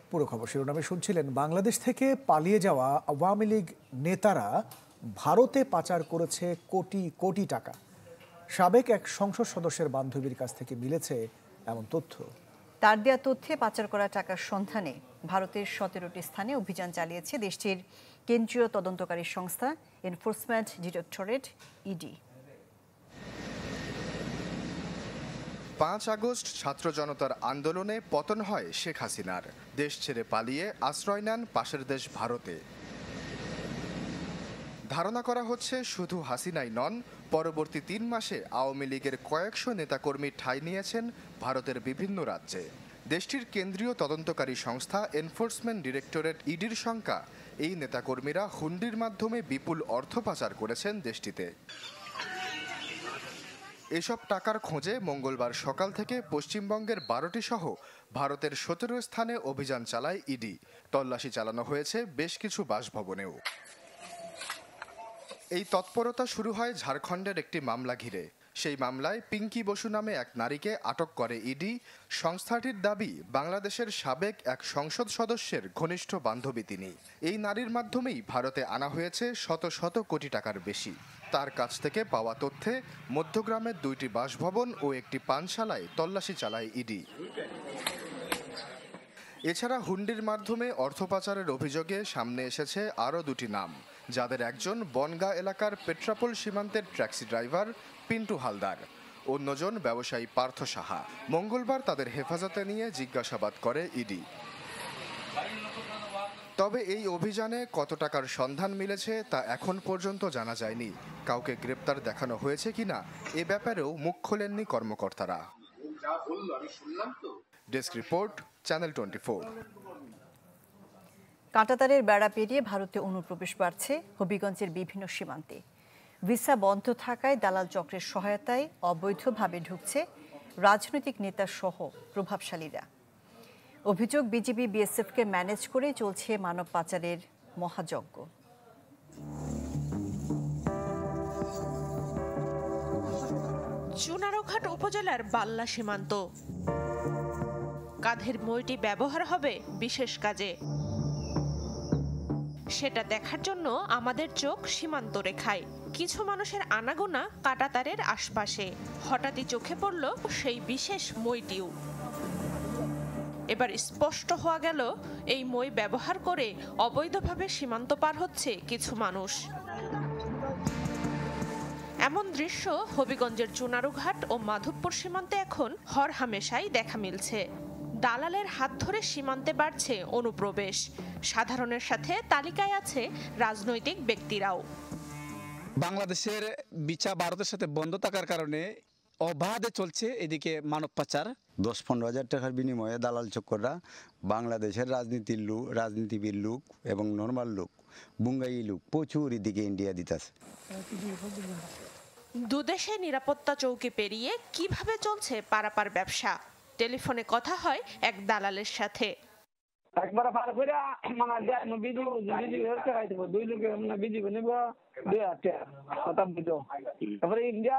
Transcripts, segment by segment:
পুরো খবর শিরোনামে শুনছিলেন। বাংলাদেশ থেকে পালিয়ে যাওয়া আওয়ামী লীগ নেতারা ভারতে পাচার করেছে কোটি কোটি টাকা। সাবেক এক সংসদ সদস্যের বান্ধবীর কাছ থেকে মিলেছে এমন তথ্য। তার দেয়া তথ্যে পাচার করা টাকার সন্ধানে ভারতের 17টি স্থানে অভিযান চালিয়েছে দেশটির কেন্দ্রীয় তদন্তকারী সংস্থা এনফোর্সমেন্ট ডিরেক্টরেট ইডি। 5 আগস্ট ছাত্র জনতার আন্দোলনে পতন হয় শেখ হাসিনার। দেশ ছেড়ে পালিয়ে আশ্রয় নেন পাশের দেশ ভারতে। ধারণা করা হচ্ছে শুধু হাসিনাই নন, পরবর্তী 3 মাসে আওয়ামী লীগের কয়েকশো নেতাকর্মী ঠাঁই নিয়েছেন ভারতের বিভিন্ন রাজ্যে। দেশটির কেন্দ্রীয় তদন্তকারী সংস্থা এনফোর্সমেন্ট ডিরেক্টরেট ইডির শঙ্কা, এই নেতাকর্মীরা হুন্ডির মাধ্যমে বিপুল অর্থ পাচার করেছেন দেশটিতে। এসব টাকার খোঁজে মঙ্গলবার সকাল থেকে পশ্চিমবঙ্গের 12টি সহ ভারতের 17 স্থানে অভিযান চালায় ইডি। তল্লাশি চালানো হয়েছে বেশ কিছু বাসভবনেও। এই তৎপরতা শুরু হয় ঝাড়খণ্ডের একটি মামলা ঘিরে। সেই মামলায় পিঙ্কি বসু নামে এক নারীকে আটক করে ইডি। সংস্থাটির দাবি, বাংলাদেশের সাবেক এক সংসদ সদস্যের ঘনিষ্ঠ বান্ধবী তিনি। এই নারীর মাধ্যমেই ভারতে আনা হয়েছে শত শত কোটি টাকার বেশি। তার কাছ থেকে পাওয়া তথ্যে মধ্যগ্রামের 2টি বাসভবন ও একটি পানশালায় তল্লাশি চালায় ইডি। এছাড়া হুন্ডির মাধ্যমে অর্থ পাচারের অভিযোগে সামনে এসেছে আরও 2টি নাম, যাদের একজন বনগাঁ এলাকার পেট্রাপোল সীমান্তের ট্যাক্সি ড্রাইভার পিন্টু হালদার, অন্যজন ব্যবসায়ী পার্থ সাহা। মঙ্গলবার তাদের হেফাজতে নিয়ে জিজ্ঞাসাবাদ করে ইডি। তবে এই অভিযানে কত টাকার সন্ধান মিলেছে তা এখন পর্যন্ত জানা যায়নি। কাউকে গ্রেপ্তার দেখানো হয়েছে কিনা এ ব্যাপারেও মুখ খোলেননি কর্মকর্তারা। Desk report, channel 24। কাঁটাতারের বেড়া পেরিয়ে ভারতে অনুপ্রবেশ বাড়ছে হবিগঞ্জের বিভিন্ন সীমান্তে। ভিসা বন্ধ থাকায় দালাল চক্রের সহায়তায় অবৈধভাবে ঢুকছে রাজনৈতিক নেতা সহ প্রভাবশালীরা। অভিযোগ, বিজিবি বিএসএফকে ম্যানেজ করে চলছে মানব পাচারের মহাযজ্ঞ। চুনারঘাট উপজেলার বাল্লা সীমান্ত। কাঁধের মইটি ব্যবহার হবে বিশেষ কাজে। সেটা দেখার জন্য আমাদের চোখ সীমান্ত রেখায়। কিছু মানুষের আনাগোনা কাঁটাতারের আশপাশে। হঠাৎই চোখে পড়ল সেই বিশেষ মইটিও। এবার স্পষ্ট হওয়া গেল, এই মই ব্যবহার করে অবৈধভাবে সীমান্ত পার হচ্ছে কিছু মানুষ। এমন দৃশ্য হবিগঞ্জের চুনারুঘাট ও মাধবপুর সীমান্তে এখন হরহামেশাই দেখা মিলছে। দালালের হাত ধরে সীমান্তে বাড়ছে অনুপ্রবেশ। সাধারণের সাথে তালিকায় আছে রাজনৈতিক ব্যক্তিরাও। বাংলাদেশের ভিসা ভারতের সাথে বন্ধ থাকার কারণে অবাধে চলছে এদিকে মানব পাচার। 10-15 হাজার টাকার বিনিময়ে দালাল চক্ররা বাংলাদেশের রাজনীতিবিদ লোক এবং নর্মাল লোক, বুঙ্গাই লোক প্রচুর এদিকে ইন্ডিয়া দিতেছে। দুদেশে নিরাপত্তা চৌকি পেরিয়ে কিভাবে চলছে পারাপার ব্যবসা। টেলিফোনে কথা হয় এক দালালের সাথে। একবার পার করে মানে বিজিবি 2 লোকে বিজিবি নিব 2000 টাকা কথা বুঝো। তারপরে ইন্ডিয়া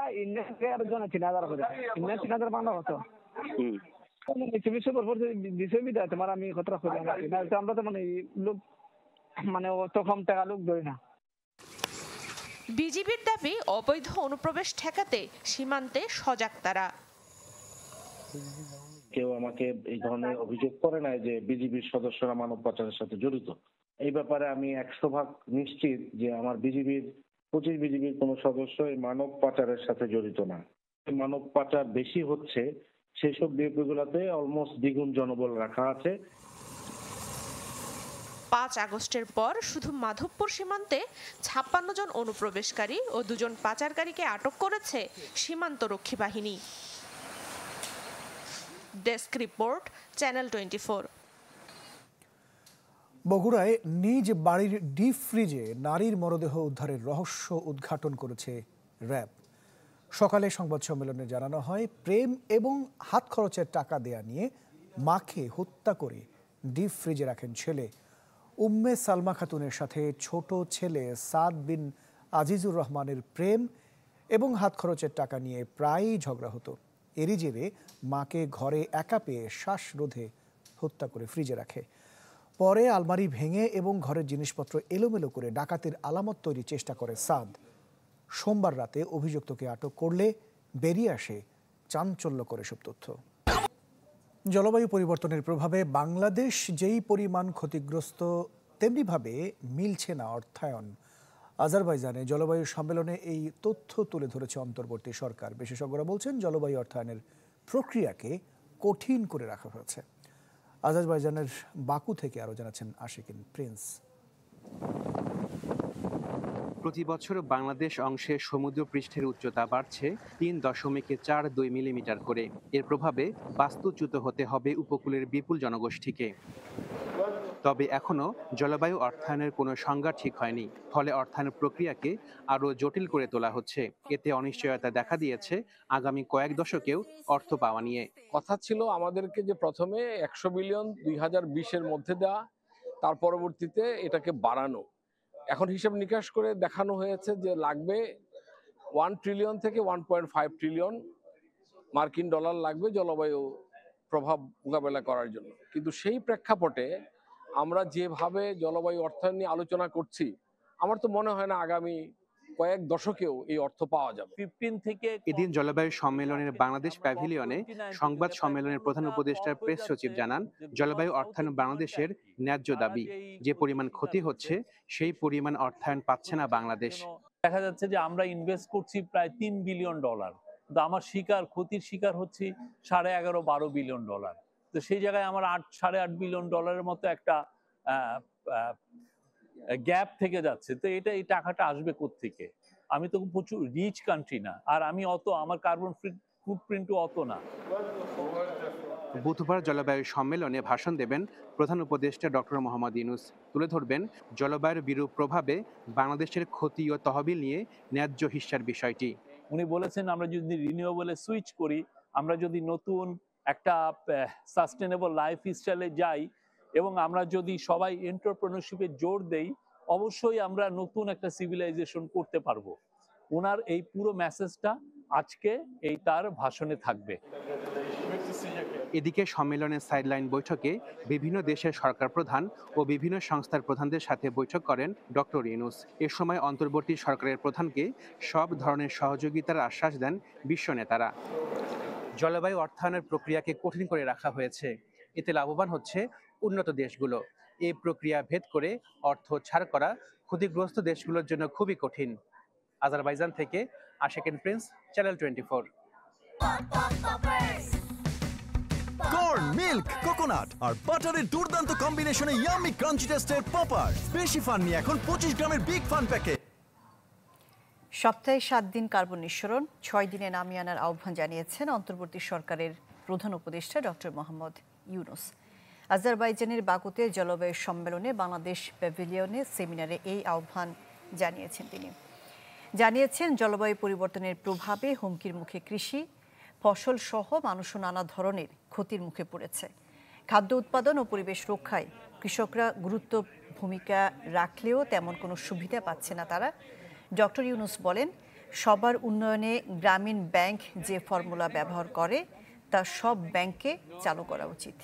আর জন 3000 করে ইন্ডিয়া 3000 বাংলা হতো। বিশ্ববিদ্যালয় তোমার আমি খতরা করি না, আমরা তো মানে লোক মানে অত কম টাকা লোক ধরি না। বিজিবির দাবি, অবৈধ অনুপ্রবেশ ঠেকাতে সীমান্তে সজাগ তারা। কেউ আমাকে এই ধরনের অভিযোগ করে নাই যে বিজিবির সদস্যরা মানব পাচারের সাথে জড়িত। এই ব্যাপারে আমি 100% নিশ্চিত যে আমার 25 বিজিবির কোন সদস্য এই মানব পাচারের সাথে জড়িত না। মানব পাচার বেশি হচ্ছে সেসব ডিউটিগুলোতে অলমোস্ট দ্বিগুণ জনবল রাখা আছে। 5 আগস্টের পর শুধু মাধবপুর সীমান্তে 56 জন অনুপ্রবেশকারী ও 2 জন পাচারকারীকে আটক করেছে সীমান্ত রক্ষী বাহিনী। Desk report, channel 24। বগুড়ায় নিজ বাড়ির ডিপ ফ্রিজে নারীর মরদেহ উদ্ধারের রহস্য উদ্ঘাটন করেছে র্যাব। সকালে সংবাদ সম্মেলনে জানানো হয়, প্রেম এবং হাত খরচের টাকা দেয়া নিয়ে মাকে হত্যা করে ডিপ ফ্রিজে রাখেন ছেলে। উম্মে সালমা খাতুনের সাথে ছোট ছেলে সাদ বিন আজিজুর রহমানের প্রেম এবং হাত খরচের টাকা নিয়ে প্রায়ই ঝগড়া হতো। এরই জেরে মাকে ঘরে একা পেয়ে শ্বাসরোধে হত্যা করে ফ্রিজে রাখে। পরে আলমারি ভেঙে এবং ঘরের জিনিসপত্র এলোমেলো করে ডাকাতির আলামত তৈরির চেষ্টা করে সাদ। সোমবার রাতে অভিযুক্তকে আটক করলে বেরিয়ে আসে চাঞ্চল্যকর এসব তথ্য। জলবায়ু পরিবর্তনের প্রভাবে বাংলাদেশ যেই পরিমাণ ক্ষতিগ্রস্ত, তেমনিভাবে মিলছে না অর্থায়ন। আজারবাইজানে জলবায়ু সম্মেলনে এই তথ্য তুলে ধরেছে অন্তর্বর্তী সরকার। বিশেষজ্ঞরা বলছেন জলবায়ু অর্থায়নের প্রক্রিয়াকে কঠিন করে রাখা হয়েছে। আজারবাইজানের বাকু থেকে আরও জানাচ্ছেন আশিকিন প্রিন্স। প্রতি বছর বাংলাদেশ অংশে সমুদ্র পৃষ্ঠের উচ্চতা বাড়ছে 3.42 মিলিমিটার করে। এর প্রভাবে বাস্তুচ্যুত হতে হবে উপকূলের বিপুল জনগোষ্ঠীকে। তবে এখনো জলবায়ু অর্থায়নের কোনো সংজ্ঞা ঠিক হয়নি, ফলে অর্থায়ন প্রক্রিয়াকে আরও জটিল করে তোলা হচ্ছে। এতে অনিশ্চয়তা দেখা দিয়েছে আগামী কয়েক দশকেও অর্থ পাওয়া নিয়ে। কথা ছিল আমাদেরকে যে প্রথমে 100 বিলিয়ন 2020-এর মধ্যে দেওয়া, তার পরবর্তীতে এটাকে বাড়ানো। এখন হিসাব নিকাশ করে দেখানো হয়েছে যে লাগবে 1 ট্রিলিয়ন থেকে 1.5 ট্রিলিয়ন মার্কিন ডলার লাগবে জলবায়ু প্রভাব মোকাবেলা করার জন্য। কিন্তু সেই প্রেক্ষাপটে আমরা যেভাবে জলবায়ু অর্থায়ন নিয়ে আলোচনা করছি, আমার তো মনে হয় না আগামী কয়েক দশকেও এই অর্থ পাওয়া যাবে। 15 থেকে এদিন জলবায়ু সম্মেলনের বাংলাদেশ প্যাভিলিয়নে সংবাদ সম্মেলনের প্রধান উপদেষ্টার প্রেস সচিব জানান, জলবায়ু অর্থায়ন বাংলাদেশের ন্যায্য দাবি। যে পরিমাণ ক্ষতি হচ্ছে সেই পরিমাণ অর্থায়ন পাচ্ছে না বাংলাদেশ। দেখা যাচ্ছে যে আমরা ইনভেস্ট করছি প্রায় $3 বিলিয়ন, কিন্তু আমার ক্ষতির শিকার হচ্ছে 11.5-12 বিলিয়ন ডলার। তো সেই জায়গায় আমার 8.5 বিলিয়ন ডলারের মতো একটা গ্যাপ থেকে যাচ্ছে। তো এই টাকাটা আসবে কোত্থেকে? আমি তো প্রচুর রিচ কান্ট্রি না, আর আমি আমার কার্বন ফুটপ্রিন্টও অত না। বুধবার জলবায়ু সম্মেলনে ভাষণ দেবেন প্রধান উপদেষ্টা ডক্টর মোহাম্মদ ইউনূস। তুলে ধরবেন জলবায়ুর বিরূপ প্রভাবে বাংলাদেশের ক্ষতি ও তহবিল নিয়ে ন্যায্য হিস্যার বিষয়টি। উনি বলেছেন আমরা যদি রিনিউয়েবলে সুইচ করি, আমরা যদি নতুন একটা সাস্টেনেবল লাইফ স্টাইলে যাই এবং আমরা যদি সবাই এন্টারপ্রেনারশিপে জোর দেই, অবশ্যই আমরা নতুন একটা সিভিলাইজেশন করতে পারবো। ওনার এই পুরো মেসেজটা আজকে তার ভাষণে থাকবে। এদিকে সম্মেলনের সাইডলাইন বৈঠকে বিভিন্ন দেশের সরকার প্রধান ও বিভিন্ন সংস্থার প্রধানদের সাথে বৈঠক করেন ডক্টর ইউনূস। এ সময় অন্তর্বর্তী সরকারের প্রধানকে সব ধরনের সহযোগিতার আশ্বাস দেন বিশ্ব নেতারা। জলবায়ু অর্থায়নের প্রক্রিয়াকে কঠিন করে রাখা হয়েছে, এতে লাভবান হচ্ছে উন্নত দেশগুলো। এই প্রক্রিয়া ভেদ করে অর্থ ছাড় করা ক্ষতিগ্রস্ত দেশগুলোর জন্য খুবই কঠিন। আজারবাইজান থেকে Ashikin Prince, channel 24। Corn, milk, coconut আর বাটারের দুর্দান্ত কম্বিনেশনে ইয়াম্মি ক্রাঞ্চি টেস্টের পপার। বেশি ফান নিয়ে এখন 25 গ্রামের বিগ ফান প্যাকেট। সপ্তাহে 7 দিন কার্বন নিঃসরণ 6 দিনে নামিয়ে আনার আহ্বান জানিয়েছেন অন্তর্বর্তী সরকারের প্রধান উপদেষ্টা ডক্টর মোহাম্মদ ইউনূস। আজারবাইজানের বাকুতে জলবায়ু সম্মেলনে বাংলাদেশ প্যাভিলিয়নে সেমিনারে এই আহ্বান জানিয়েছেন তিনি। জানিয়েছেন জলবায়ু পরিবর্তনের প্রভাবে হুমকির মুখে কৃষি, ফসল সহ মানুষও নানা ধরনের ক্ষতির মুখে পড়েছে। খাদ্য উৎপাদন ও পরিবেশ রক্ষায় কৃষকরা গুরুত্ব ভূমিকা রাখলেও তেমন কোনো সুবিধা পাচ্ছে না তারা। ডক্টর ইউনূস বলেন, সবার উন্নয়নে গ্রামীণ ব্যাংক যে ফর্মুলা ব্যবহার করে তা সব ব্যাংকে চালু করা উচিত।